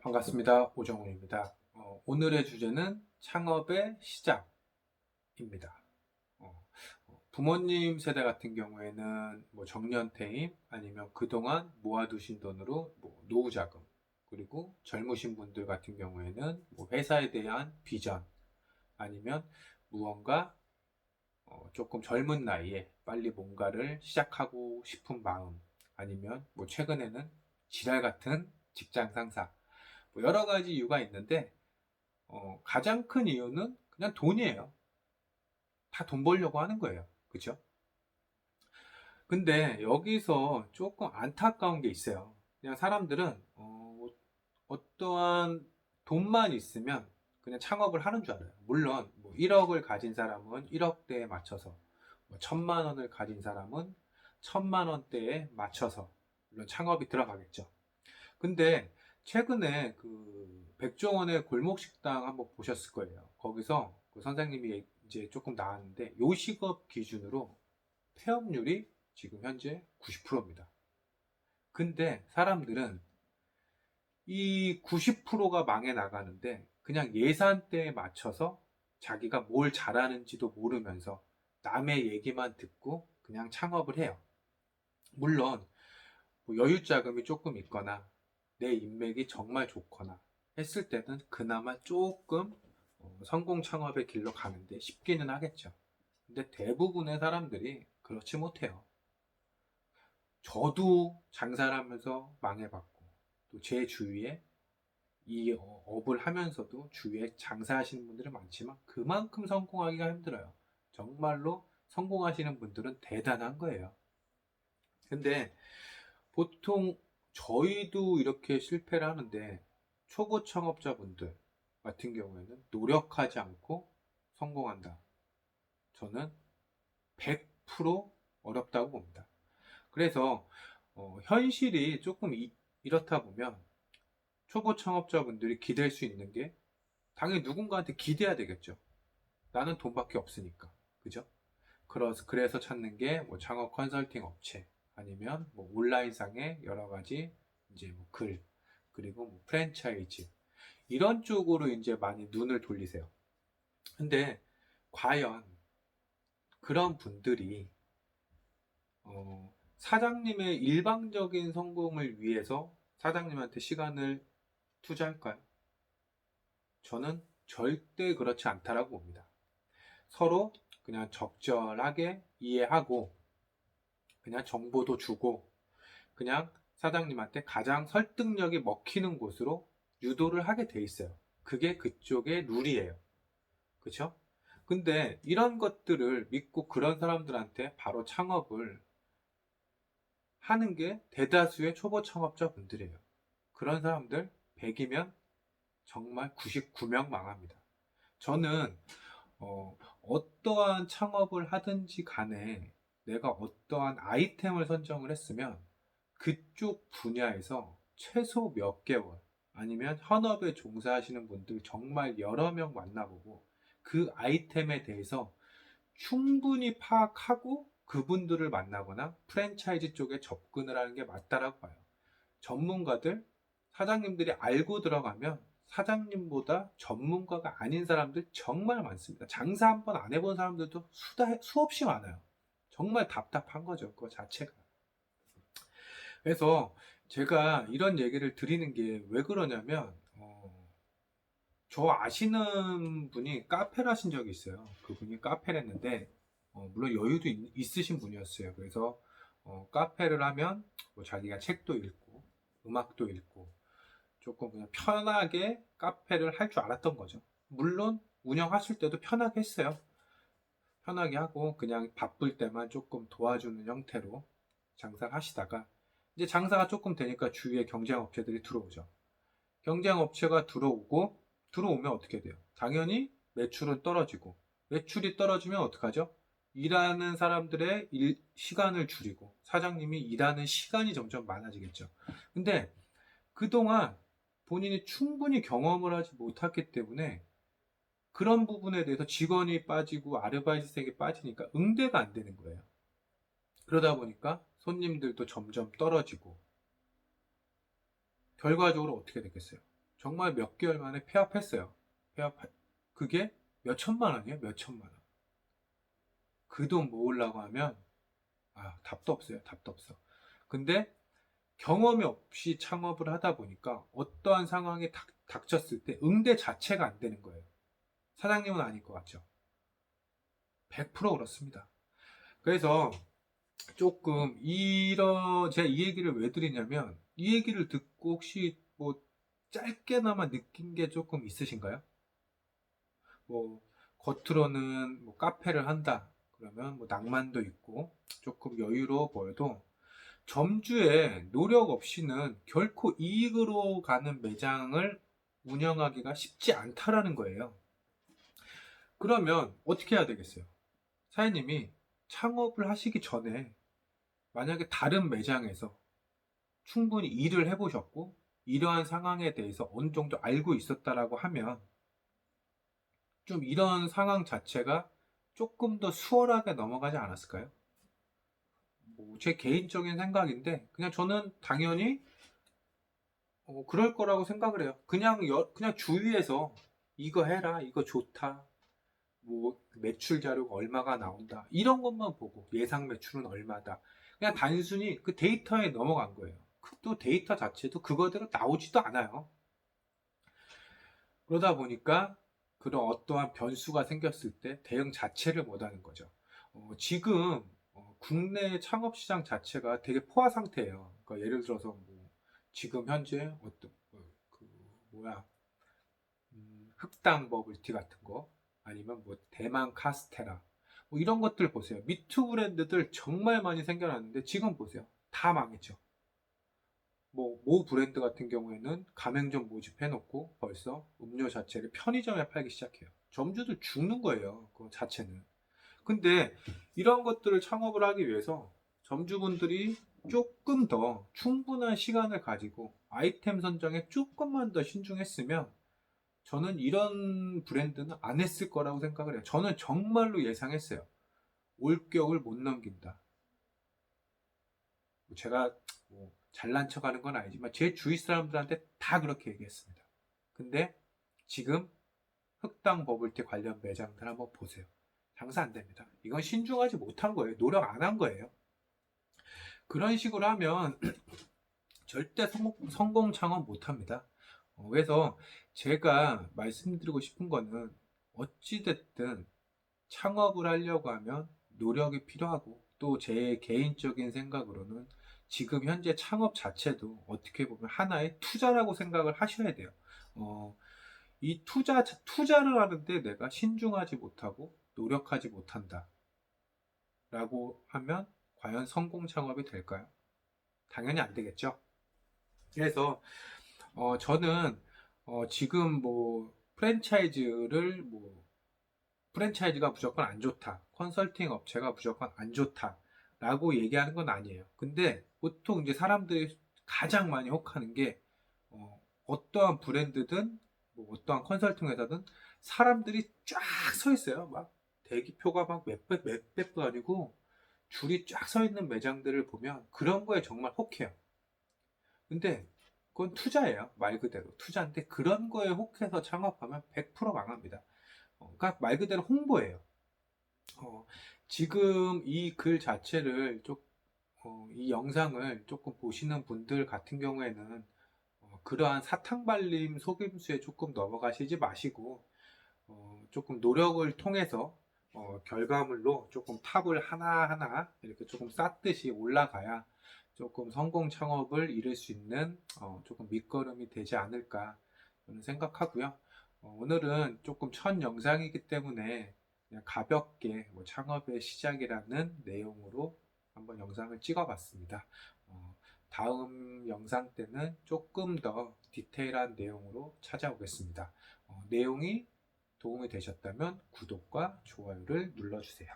반갑습니다. 오정훈입니다. 오늘의 주제는 창업의 시작입니다. 부모님 세대 같은 경우에는 뭐 정년퇴임 아니면 그동안 모아두신 돈으로 뭐 노후자금, 그리고 젊으신 분들 같은 경우에는 뭐 회사에 대한 비전, 아니면 무언가 조금 젊은 나이에 빨리 뭔가를 시작하고 싶은 마음, 아니면 뭐 최근에는 지랄 같은 직장 상사, 뭐 여러 가지 이유가 있는데 가장 큰 이유는 그냥 돈이에요. 다 돈 벌려고 하는 거예요. 그죠? 근데 여기서 조금 안타까운 게 있어요. 그냥 사람들은 어떠한 돈만 있으면 그냥 창업을 하는 줄 알아요. 물론 뭐 1억을 가진 사람은 1억대에 맞춰서, 뭐 1000만 원을 가진 사람은 1000만 원대에 맞춰서 물론 창업이 들어가겠죠. 근데 최근에 그 백종원의 골목식당 한번 보셨을 거예요. 거기서 그 선생님이 이제 조금 나왔는데, 요식업 기준으로 폐업률이 지금 현재 90%입니다. 근데 사람들은 이 90%가 망해 나가는데 그냥 예산대에 맞춰서 자기가 뭘 잘하는지도 모르면서 남의 얘기만 듣고 그냥 창업을 해요. 물론 뭐 여유 자금이 조금 있거나 내 인맥이 정말 좋거나 했을 때는 그나마 조금 성공 창업의 길로 가는데 쉽기는 하겠죠. 근데 대부분의 사람들이 그렇지 못해요. 저도 장사를 하면서 망해봤고, 또 제 주위에 이 업을 하면서도 주위에 장사하시는 분들이 많지만 그만큼 성공하기가 힘들어요. 정말로 성공하시는 분들은 대단한 거예요. 근데 보통 저희도 이렇게 실패를 하는데, 초보 창업자분들 같은 경우에는 노력하지 않고 성공한다. 저는 100% 어렵다고 봅니다. 그래서 현실이 조금 이렇다 보면 초보 창업자분들이 기댈 수 있는 게, 당연히 누군가한테 기대야 되겠죠. 나는 돈밖에 없으니까. 그죠? 그래서 찾는 게 뭐 창업 컨설팅 업체, 아니면 뭐 온라인상의 여러 가지 이제 뭐 글, 그리고 뭐 프랜차이즈, 이런 쪽으로 이제 많이 눈을 돌리세요. 근데 과연 그런 분들이 사장님의 일방적인 성공을 위해서 사장님한테 시간을 투자할까요? 저는 절대 그렇지 않다라고 봅니다. 서로 그냥 적절하게 이해하고, 그냥 정보도 주고, 그냥 사장님한테 가장 설득력이 먹히는 곳으로 유도를 하게 돼 있어요. 그게 그쪽의 룰이에요. 그쵸? 근데 이런 것들을 믿고 그런 사람들한테 바로 창업을 하는 게 대다수의 초보 창업자분들이에요. 그런 사람들 100이면 정말 99명 망합니다. 저는 어떠한 창업을 하든지 간에 내가 어떠한 아이템을 선정을 했으면 그쪽 분야에서 최소 몇 개월, 아니면 현업에 종사하시는 분들 정말 여러 명 만나보고 그 아이템에 대해서 충분히 파악하고 그분들을 만나거나 프랜차이즈 쪽에 접근을 하는 게 맞다라고 봐요. 전문가들, 사장님들이 알고 들어가면 사장님보다 전문가가 아닌 사람들 정말 많습니다. 장사 한 번 안 해본 사람들도 수없이 많아요. 정말 답답한 거죠, 그거 자체가. 그래서 제가 이런 얘기를 드리는 게 왜 그러냐면, 저 아시는 분이 카페를 하신 적이 있어요. 그분이 카페를 했는데, 물론 여유도 있으신 분이었어요. 그래서 카페를 하면 뭐 자기가 책도 읽고 음악도 읽고 조금 그냥 편하게 카페를 할 줄 알았던 거죠. 물론 운영하실 때도 편하게 했어요. 편하게 하고 그냥 바쁠 때만 조금 도와주는 형태로 장사를 하시다가, 이제 장사가 조금 되니까 주위에 경쟁 업체들이 들어오죠. 경쟁 업체가 들어오면 어떻게 돼요? 당연히 매출은 떨어지고, 매출이 떨어지면 어떡하죠? 일하는 사람들의 시간을 줄이고 사장님이 일하는 시간이 점점 많아지겠죠. 근데 그동안 본인이 충분히 경험을 하지 못했기 때문에 그런 부분에 대해서 직원이 빠지고 아르바이트생이 빠지니까 응대가 안 되는 거예요. 그러다 보니까 손님들도 점점 떨어지고, 결과적으로 어떻게 됐겠어요? 정말 몇 개월 만에 폐업했어요. 폐업, 그게 몇 천만 원이에요, 몇 천만 원. 그 돈 모으려고 하면, 답도 없어요, 답도 없어. 근데 경험이 없이 창업을 하다 보니까 어떠한 상황이 닥쳤을 때 응대 자체가 안 되는 거예요. 사장님은 아닐 것 같죠? 100% 그렇습니다. 그래서 조금 제가 이 얘기를 왜 드리냐면, 이 얘기를 듣고 혹시 뭐 짧게나마 느낀 게 조금 있으신가요? 뭐 겉으로는 뭐 카페를 한다 그러면 뭐 낭만도 있고 조금 여유로워 보여도 점주의 노력 없이는 결코 이익으로 가는 매장을 운영하기가 쉽지 않다라는 거예요. 그러면 어떻게 해야 되겠어요? 사장님이 창업을 하시기 전에 만약에 다른 매장에서 충분히 일을 해보셨고 이러한 상황에 대해서 어느 정도 알고 있었다라고 하면 좀 이런 상황 자체가 조금 더 수월하게 넘어가지 않았을까요? 제 개인적인 생각인데 그냥 저는 당연히 그럴 거라고 생각을 해요. 그냥 주위에서 이거 해라, 이거 좋다, 뭐 매출 자료가 얼마가 나온다 이런 것만 보고 예상 매출은 얼마다 그냥 단순히 그 데이터에 넘어간 거예요. 또 데이터 자체도 그거대로 나오지도 않아요. 그러다 보니까 그런 어떠한 변수가 생겼을 때 대응 자체를 못하는 거죠. 지금 국내 창업시장 자체가 되게 포화 상태예요. 그러니까 예를 들어서 뭐 지금 현재 어떤 그 뭐야 흑당 버블티 같은 거 아니면 뭐 대만 카스테라 뭐 이런 것들 보세요. 미투 브랜드들 정말 많이 생겨났는데 지금 보세요. 다 망했죠. 모 브랜드 같은 경우에는 가맹점 모집해놓고 벌써 음료 자체를 편의점에 팔기 시작해요. 점주들 죽는 거예요. 그 자체는. 근데 이런 것들을 창업을 하기 위해서 점주분들이 조금 더 충분한 시간을 가지고 아이템 선정에 조금만 더 신중했으면 저는 이런 브랜드는 안 했을 거라고 생각을 해요. 저는 정말로 예상했어요. 올겨울 못 넘긴다. 제가 뭐 잘난 척 하는 건 아니지만 제 주위 사람들한테 다 그렇게 얘기했습니다. 근데 지금 흑당 버블티 관련 매장들 한번 보세요. 장사 안 됩니다. 이건 신중하지 못한 거예요. 노력 안 한 거예요. 그런 식으로 하면 절대 성공 창업 못 합니다. 그래서 제가 말씀드리고 싶은 거는 어찌됐든 창업을 하려고 하면 노력이 필요하고 또 제 개인적인 생각으로는 지금 현재 창업 자체도 어떻게 보면 하나의 투자라고 생각을 하셔야 돼요. 이 투자를 하는데 내가 신중하지 못하고 노력하지 못한다 라고 하면 과연 성공 창업이 될까요? 당연히 안 되겠죠. 그래서 저는 지금 뭐 프랜차이즈가 무조건 안 좋다. 컨설팅 업체가 무조건 안 좋다. 라고 얘기하는 건 아니에요. 근데 보통 이제 사람들이 가장 많이 혹하는 게, 어떠한 브랜드든, 뭐 어떠한 컨설팅 회사든 사람들이 쫙 서 있어요. 막 대기표가 막 몇백도 아니고 줄이 쫙 서 있는 매장들을 보면 그런 거에 정말 혹해요. 근데 그건 투자예요. 말 그대로. 투자인데 그런 거에 혹해서 창업하면 100% 망합니다. 그러니까 말 그대로 홍보예요. 어, 지금 이 글 자체를 이 영상을 조금 보시는 분들 같은 경우에는 그러한 사탕 발림 속임수에 조금 넘어가시지 마시고 조금 노력을 통해서 결과물로 조금 탑을 하나하나 이렇게 조금 쌓듯이 올라가야 조금 성공 창업을 이룰 수 있는 조금 밑거름이 되지 않을까 저는 생각하고요. 오늘은 조금 첫 영상이기 때문에 그냥 가볍게 뭐 창업의 시작이라는 내용으로 한번 영상을 찍어 봤습니다. 다음 영상 때는 조금 더 디테일한 내용으로 찾아오겠습니다. 내용이 도움이 되셨다면 구독과 좋아요를 눌러주세요.